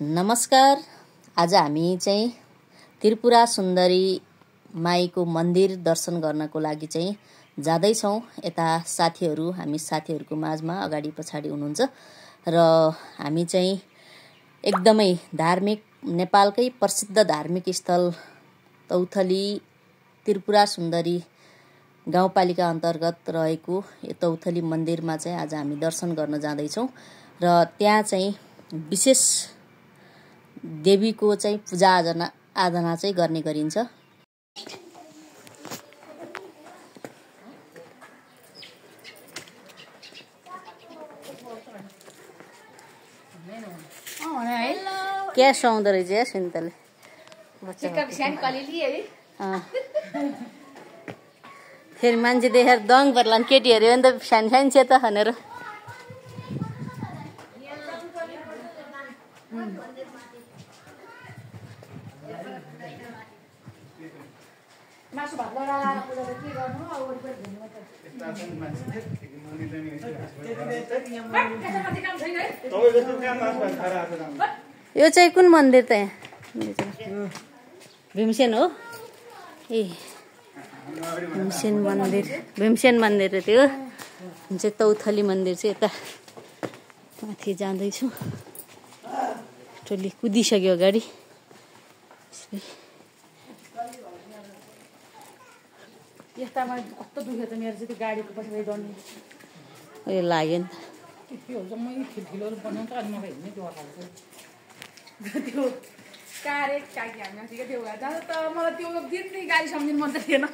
नमस्कार। आज हामी चाहिँ त्रिपुरा सुन्दरी माईको मन्दिर दर्शन गर्नको लागि चाहिँ जाँदैछौँ। यता हामी साथीहरूको माझमा अगाडि पछाडि हुनुहुन्छ र हामी चाहिँ एकदमै धार्मिक नेपालकै प्रसिद्ध धार्मिक स्थल तौथली त्रिपुरा सुन्दरी गाउँपालिका अन्तर्गत रहेको यो तौथली मन्दिरमा चाहिँ आज हामी दर्शन गर्न जाँदैछौँ र त्यहाँ चाहिँ विशेष देवीको चाहिँ पूजा आराधना चाहिँ गर्ने गरिन्छ। क्या सुहाउँदो रहेछ या सुन्तले फेरि मान्छे देखेर दङ पर्ला नि, केटीहरू भने त सानो सानो छ त भनेर। यो चाहिँ कुन मन्दिर त यहाँ? भीमसेन हो। ए भीमसेन मन्दिर त्यो चाहिँ तौथली मन्दिर चाहिँ यता माथि जाँदैछु। टोली कुदिसक्यो अगाडि। यस्तामा कस्तो दुख्यो त मेरो चाहिँ त्यो गाडीको पछाडि दौड्ने उयो लाग्यो नि त के हो जम्मै ठिलठिलोहरू बनाउँछ अनि मलाई हिँड्ने त्यो खालको त्यो कारे काकी हामी के त्यो जाँदा त मलाई त्यो दिनै गाडी सम्झिनु मन त थिएन।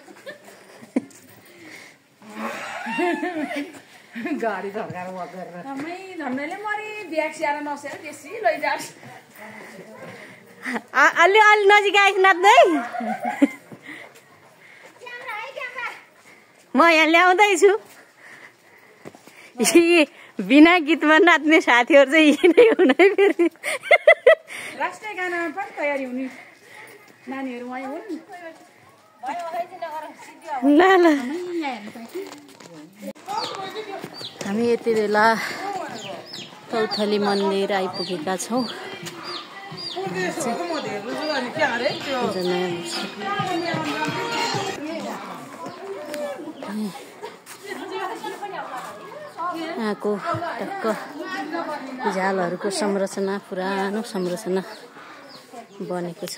गाडी झर्काएर वक गरेर झन्डैले मरि ब्याग स्याएर नसेर बेसी लैजाओस्। अलि नजिक आएको नाच्दै म यहाँ ल्याउँदैछु। बिना गीतमा नाच्ने साथीहरू चाहिँ यही नै हुन फेरि राष्ट्रिय गानामा पनि तयारी हुने नानीहरू उहाँ हुन्। ल ल हामी यति बेला तौथली मन्दिर आइपुगेका छौँ। यहाँको टक्क झ्यालहरूको संरचना पुरानो संरचना बनेको छ।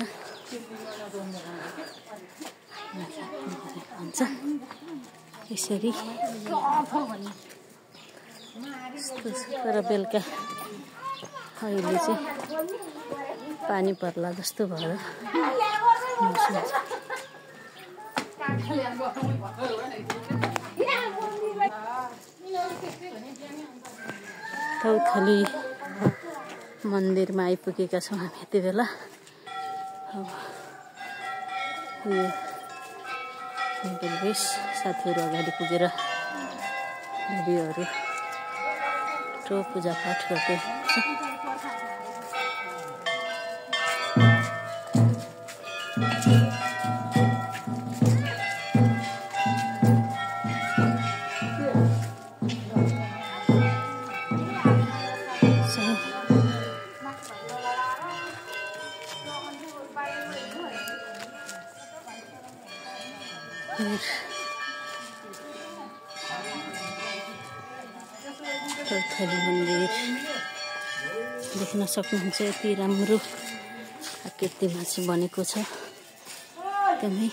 यसरी तर बेलुका अहिले चाहिँ पानी पर्ला जस्तो भयो। तौथली मन्दिरमा आइपुगेका छौँ हामी यति बेला। यो बेस साथीहरू अगाडि पुगेर देवीहरू पूजापाठ गर्दै तौथली मन्दिर देख्न सक्नुहुन्छ। यति राम्रो आकृतिमा चाहिँ बनेको छ। एकदमै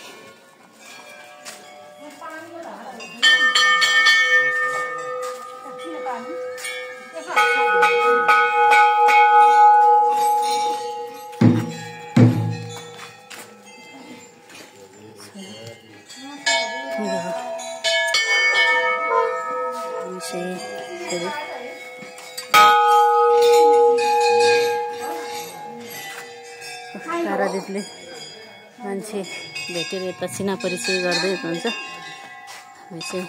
पारादीपले मान्छे भेटेर यता चिना परिचय गर्दै हुनुहुन्छ। हामी चाहिँ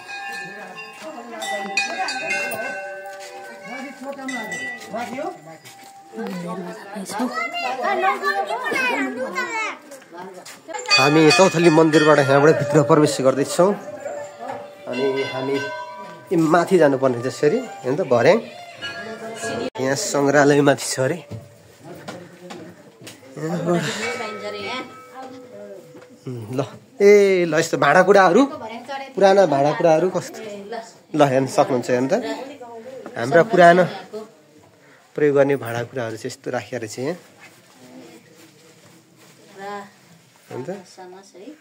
हामी तौथली मन्दिरबाट यहाँबाट भित्र प्रवेश गर्दैछौँ। अनि हामी माथि जानुपर्ने त्यसरी होइन त भर्याङ यहाँ सङ्ग्रहालय माथि छ अरे। ल ए ल यस्तो भाँडाकुँडाहरू पुराना भाँडाकुँडाहरू कस्तो ल हेर्न सक्नुहुन्छ हेर्नु त हाम्रा पुरानो प्रयोग गर्ने भाँडाकुँडाहरू चाहिँ यस्तो राखेर चाहिँ यहाँ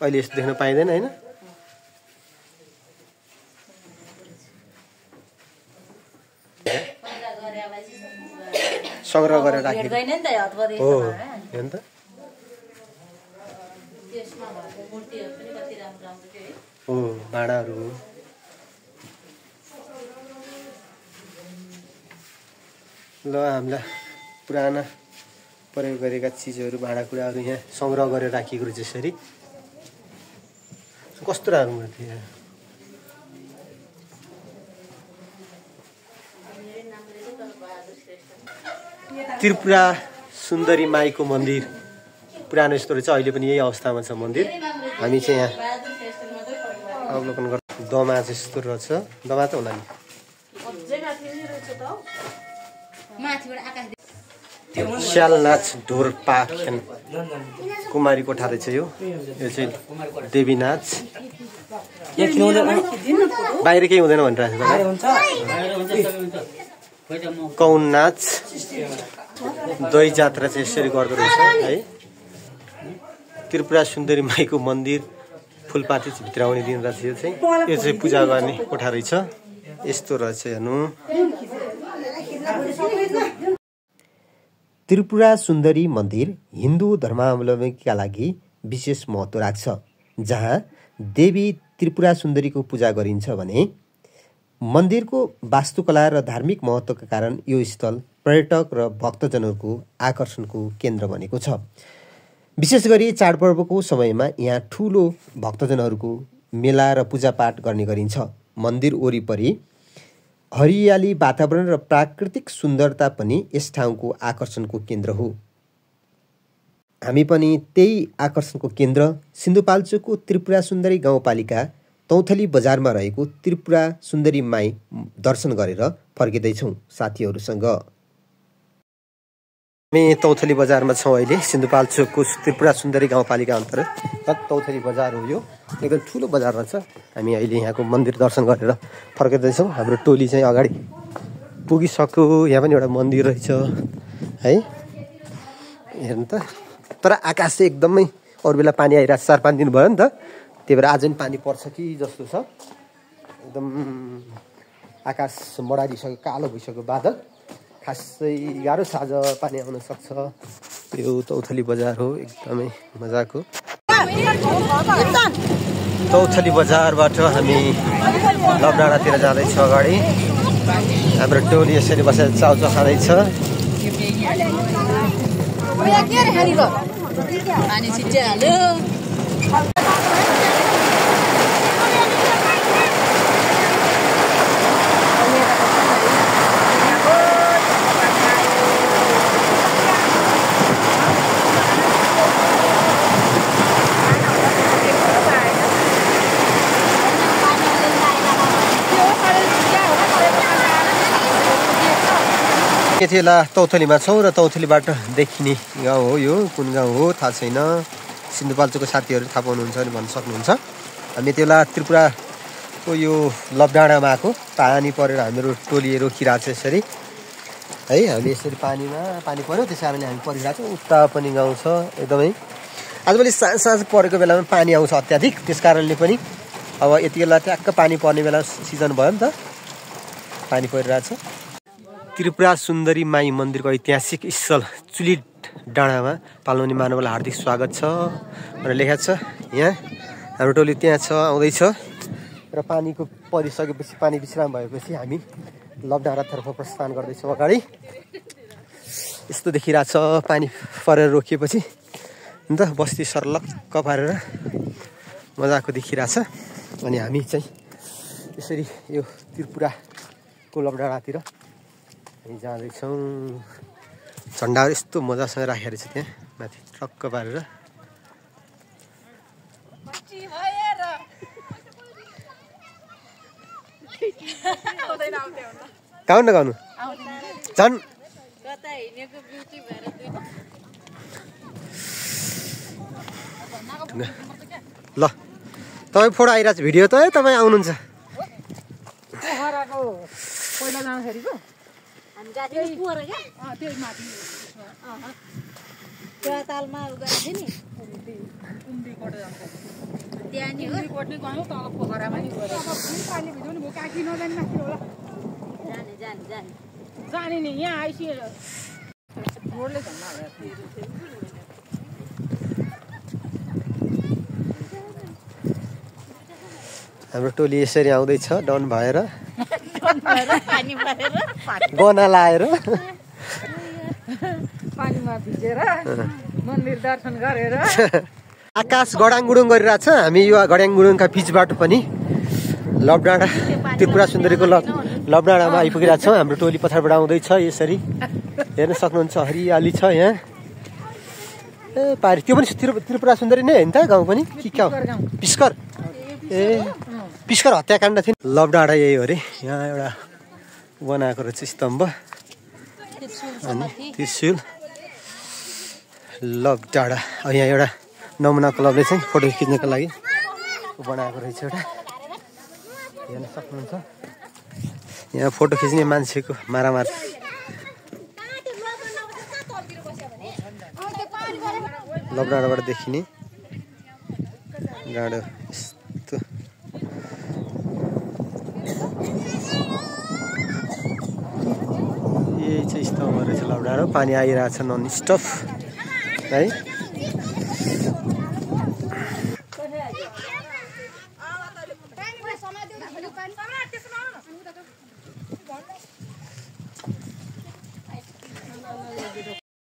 अहिले यस्तो देख्न पाइँदैन होइन संग्रह गरेर राखेको हो हेर्नु त हो भाँडाहरू ल हामीलाई पुराना प्रयोग गरेका चिजहरू भाँडाकुँडाहरू यहाँ संग्रह गरेर राखिएको रहेछ यसरी कस्तो राम्रो थियो यहाँ त्रिपुरा सुन्दरी माईको मन्दिर पुरानो यस्तो रहेछ अहिले पनि यही अवस्थामा छ मन्दिर हामी चाहिँ यहाँ अवलोकन गर् दमा जस्तो रहेछ दमा त होला नि स्यालनाच ढोर पाख्यान कुमारी कोठा रहेछ यो चाहिँ देवी नाच बाहिर केही हुँदैन भनिरहेको छ कौन नाच दही जात्रा चाहिँ यसरी गर्दो रहेछ है त्रिपुरा सुन्दरी माईको मन्दिर फुलपाती भित्राउने दिन रहेछ यो चाहिँ पूजा गर्ने कोठा रहेछ यस्तो रहेछ हेर्नु त्रिपुरा सुन्दरी मन्दिर हिन्दू धर्मावलम्बीका लागि विशेष महत्त्व राख्छ जहाँ देवी त्रिपुरा सुन्दरीको पूजा गरिन्छ भने मन्दिरको वास्तुकला र धार्मिक महत्त्वका कारण यो स्थल पर्यटक र भक्तजनहरूको आकर्षणको केन्द्र बनेको छ विशेष गरी चाडपर्वको समयमा यहाँ ठुलो भक्तजनहरूको मेला र पूजापाठ गर्ने गरिन्छ मन्दिर वरिपरि हरियाली वातावरण र प्राकृतिक सुन्दरता पनि यस ठाउँको आकर्षणको केन्द्र हो हामी पनि त्यही आकर्षणको केन्द्र सिन्धुपाल्चोकको त्रिपुरा सुन्दरी गाउँपालिका तौथली बजारमा रहेको त्रिपुरा सुन्दरी माई दर्शन गरेर फर्किँदैछौँ साथीहरूसँग हामी तौथली बजारमा छौँ अहिले सिन्धुपाल्चोकको त्रिपुरा सुन्दरी गाउँपालिका अन्तर्गत तौथली बजार हो यो एकदम ठुलो बजार रहेछ हामी अहिले यहाँको मन्दिर दर्शन गरेर फर्किँदैछौँ हाम्रो टोली चाहिँ अगाडि पुगिसक्यो यहाँ पनि एउटा मन्दिर रहेछ है हेर्नु त तर आकाश चाहिँ एकदमै अरू बेला पानी आइरहेको 4-5 दिन भयो नि त त्यही भएर आज पनि पानी पर्छ कि जस्तो छ एकदम आकाश मडारिसक्यो कालो भइसक्यो बादल खासै गाह्रो छ आज पानी आउन सक्छ यो तौथली बजार हो एकदमै मजाको तौथली बजारबाट हामी लबडाँडातिर जाँदैछौँ अगाडि हाम्रो टोली यसरी बसेर चाउचाउ खाँदैछ पानी छिटिहाल्यो यतिबेला तौथलीमा छौँ र तौथलीबाट देखिने गाउँ हो यो कुन गाउँ हो थाहा छैन सिन्धुपाल्चोकको साथीहरू थाहा पाउनुहुन्छ भने भन्न सक्नुहुन्छ हामी यति बेला त्रिपुराको यो लबडाँडामा आएको पानी परेर हाम्रो टोली रोकिरहेको छ यसरी है हामी यसरी पानी पऱ्यो त्यस कारणले हामी परिरहेको छौँ उता पनि गाउँ छ एकदमै आजभोलि साँझ परेको बेलामा पानी आउँछ अत्याधिक त्यस कारणले पनि अब यति बेला ट्याक्क पानी पर्ने बेला सिजन भयो नि त पानी परिरहेछ त्रिपुरा सुन्दरी माई मन्दिरको ऐतिहासिक स्थल चुलिट डाँडामा पाल्ने मानवलाई हार्दिक स्वागत छ भनेर लेखेको छ यहाँ हाम्रो टोली त्यहाँ छ आउँदैछ र पानीको परिसकेपछि पानी विश्राम भएपछि हामी लबडाँडातर्फ प्रस्थान गर्दैछौँ अगाडि यस्तो देखिरहेछ पानी परेर रोकिएपछि अन्त बस्ती सर्लक्क पारेर मजाको देखिरहेछ अनि हामी चाहिँ यसरी यो त्रिपुराको लबडाँडातिर हामी जाँदैछौँ झन्डाहरू यस्तो मजासँग राखेको रहेछ त्यहाँ माथि ट्रक्क पारेर गाउनु न गाउनु झन् ढुङ्गा ल तपाईँ फोटो आइरहेको छ भिडियो त है तपाईँ आउनुहुन्छ पोखराको पहिला जाँदाखेरिको हामी गाडी पुरा क्या त्यही माथि त्यो तालमा गरेको थियो नि कुम्दी कोटे जाँदाखेरि त्यहाँ नि हो कुम्दी कोट्ने गयौँ तल पोखरामा नि गएर पानी भिज्यो नि भो काकी नजाने माथि होला जाने जाने जाने जाने नि यहाँ आइसक्यो रोडले झन् हाम्रो टोली यसरी आउँदैछ डन भएर पानी परेर गना लाएर पानीमा भिजेर मन्दिर दर्शन गरेर आकाश गडाङगुडुङ गरिरहेछ हामी यो गडाङगुडुङका बिचबाट पनि लबडाँडा त्रिपुरा सुन्दरीको लबडाँडामा आइपुगिरहेको छौँ हाम्रो टोली पछाडिबाट आउँदैछ यसरी हेर्न सक्नुहुन्छ हरियाली छ यहाँ ए पारि त्यो पनि त्रिपुरा सुन्दरी नै हो नि त गाउँ पनि कि क्या हो पिस्कर ए पिस्कर हत्याकाण्ड थियो लबडाँडा यही हो अरे यहाँ एउटा बनाएको रहेछ स्तम्भ अनि त्रिशुल लबडाँडा अब यहाँ एउटा नमुना क्लबले चाहिँ फोटो खिच्नको लागि बनाएको रहेछ एउटा हेर्न सक्नुहुन्छ यहाँ फोटो खिच्ने मान्छेको मारामार लबडाँडाबाट देखिने डाँडो यस्तो यही चाहिँ स्तम्भ रहेछ लबडाँडो पानी आइरहेछ नन स्टप है